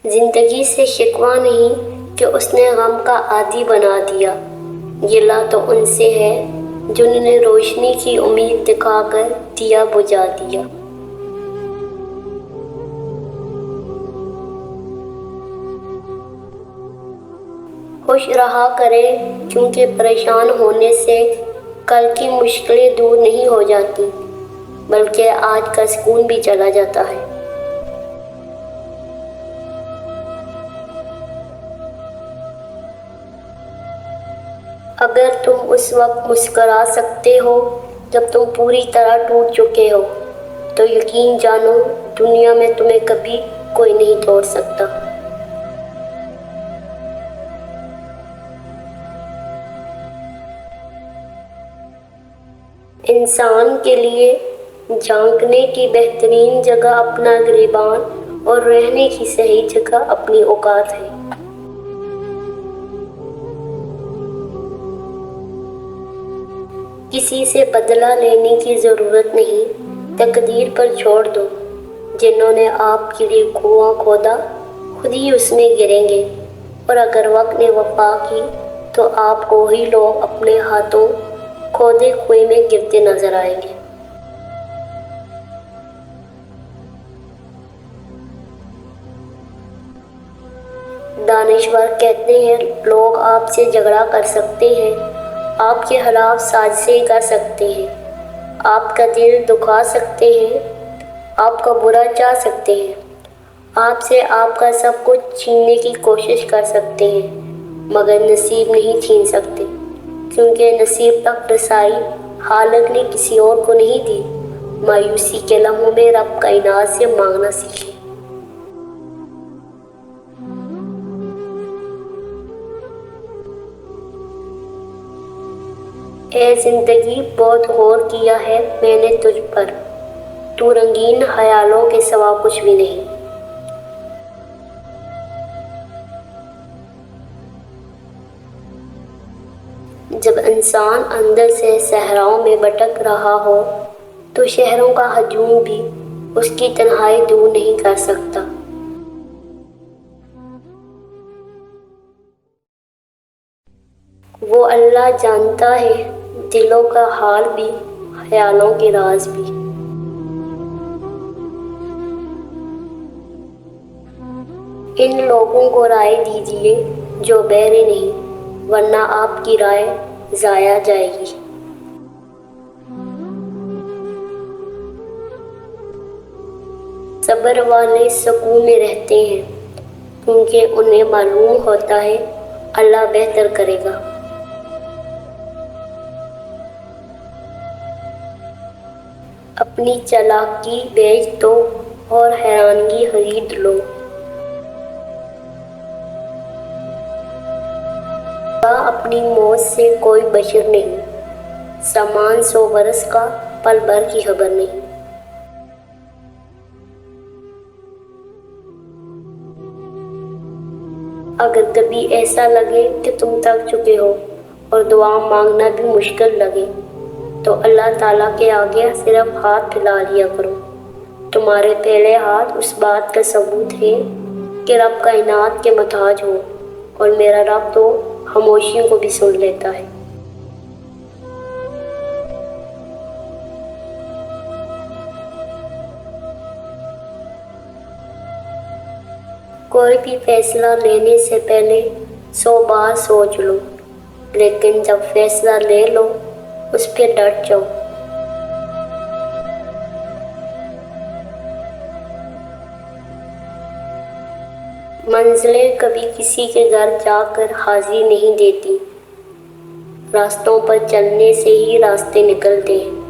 زندگی سے شکوہ نہیں کہ اس نے غم کا عادی بنا دیا، گلہ تو ان سے ہے جنہوں نے روشنی کی امید دکھا کر دیا بجھا دیا۔ خوش رہا کریں کیونکہ پریشان ہونے سے کل کی مشکلیں دور نہیں ہو جاتی، بلکہ آج کا سکون بھی چلا جاتا ہے۔ اگر تم اس وقت مسکرا سکتے ہو جب تم پوری طرح ٹوٹ چکے ہو، تو یقین جانو دنیا میں تمہیں کبھی کوئی نہیں توڑ سکتا۔ انسان کے لیے جھانکنے کی بہترین جگہ اپنا گریبان اور رہنے کی صحیح جگہ اپنی اوقات ہے۔ کسی سے بدلہ لینے کی ضرورت نہیں، تقدیر پر چھوڑ دو۔ جنہوں نے آپ کے لیے کنواں کھودا خود ہی اس میں گریں گے، اور اگر وقت نے وفا کی تو آپ کو ہی لوگ اپنے ہاتھوں کھودے کنویں میں گرتے نظر آئیں گے۔ دانشور کہتے ہیں لوگ آپ سے جھگڑا کر سکتے ہیں، آپ کے خلاف سازشیں کر سکتے ہیں، آپ کا دل دکھا سکتے ہیں، آپ کا برا چاہ سکتے ہیں، آپ سے آپ کا سب کچھ چھیننے کی کوشش کر سکتے ہیں، مگر نصیب نہیں چھین سکتے، کیونکہ نصیب تک رسائی خالق نے کسی اور کو نہیں دی۔ مایوسی کے لمحوں میں رب کائنات سے مانگنا سیکھیں۔ اے زندگی بہت غور کیا ہے میں نے تجھ پر، تو رنگین خیالوں کے سوا کچھ بھی نہیں۔ جب انسان اندر سے صحراؤں میں بھٹک رہا ہو تو شہروں کا ہجوم بھی اس کی تنہائی دور نہیں کر سکتا۔ وہ اللہ جانتا ہے دلوں کا حال بھی، خیالوں کے راز بھی۔ ان لوگوں کو رائے دیجیے جو بہرے نہیں، ورنہ آپ کی رائے ضائع جائے گی۔ صبر والے سکون میں رہتے ہیں کیونکہ انہیں معلوم ہوتا ہے اللہ بہتر کرے گا۔ اپنی چالاکی بیچ دو اور حیرانگی خرید لو۔ اپنی موت سے کوئی بشر نہیں، سامان 100 برس کا پل بھر کی خبر نہیں۔ اگر کبھی ایسا لگے کہ تم تھک چکے ہو اور دعا مانگنا بھی مشکل لگے تو اللہ تعالیٰ کے آگے صرف ہاتھ پھیلا لیا کرو۔ تمہارے پہلے ہاتھ اس بات کا ثبوت ہے کہ رب کائنات کے محتاج ہو، اور میرا رب تو خاموشیوں کو بھی سن لیتا ہے۔ کوئی بھی فیصلہ لینے سے پہلے 100 بار سوچ لو، لیکن جب فیصلہ لے لو اس پہ ڈٹ جاؤ۔ منزلیں کبھی کسی کے گھر جا کر حاضری نہیں دیتی، راستوں پر چلنے سے ہی راستے نکلتے ہیں۔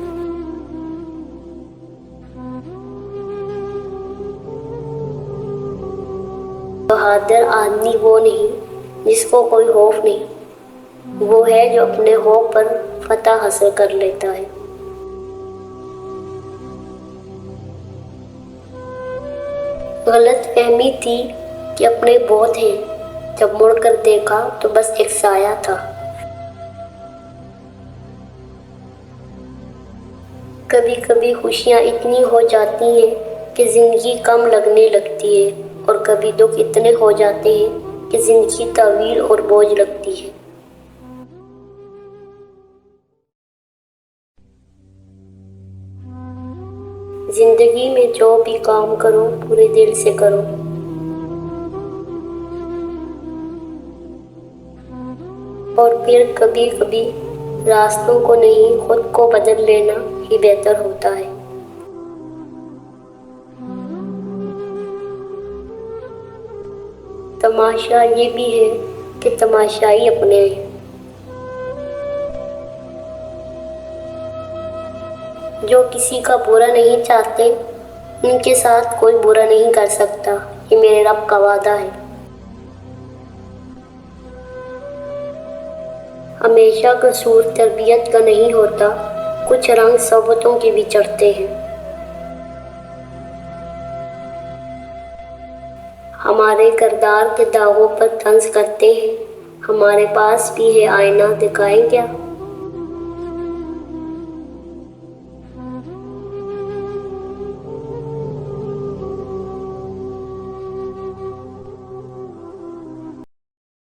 بہادر آدمی وہ نہیں جس کو کوئی خوف نہیں، وہ ہے جو اپنے خوف پر فتح حاصل کر لیتا ہے۔ غلط فہمی تھی کہ اپنے بہت ہیں، جب مڑ کر دیکھا تو بس ایک سایہ تھا۔ کبھی کبھی خوشیاں اتنی ہو جاتی ہیں کہ زندگی کم لگنے لگتی ہے، اور کبھی دکھ اتنے ہو جاتے ہیں کہ زندگی طویل اور بوجھ لگتی ہے۔ زندگی میں جو بھی کام کرو پورے دل سے کرو۔ اور پھر کبھی کبھی راستوں کو نہیں خود کو بدل لینا ہی بہتر ہوتا ہے۔ تماشا یہ بھی ہے کہ تماشائی اپنے ہیں۔ جو کسی کا برا نہیں چاہتے ان کے ساتھ کوئی برا نہیں کر سکتا، یہ میرے رب کا وعدہ ہے۔ ہمیشہ قصور تربیت کا نہیں ہوتا، کچھ رنگ صحبتوں کے بھی چڑھتے ہیں۔ ہمارے کردار کے داغوں پر طنز کرتے ہیں، ہمارے پاس بھی ہے آئینہ، دکھائیں کیا؟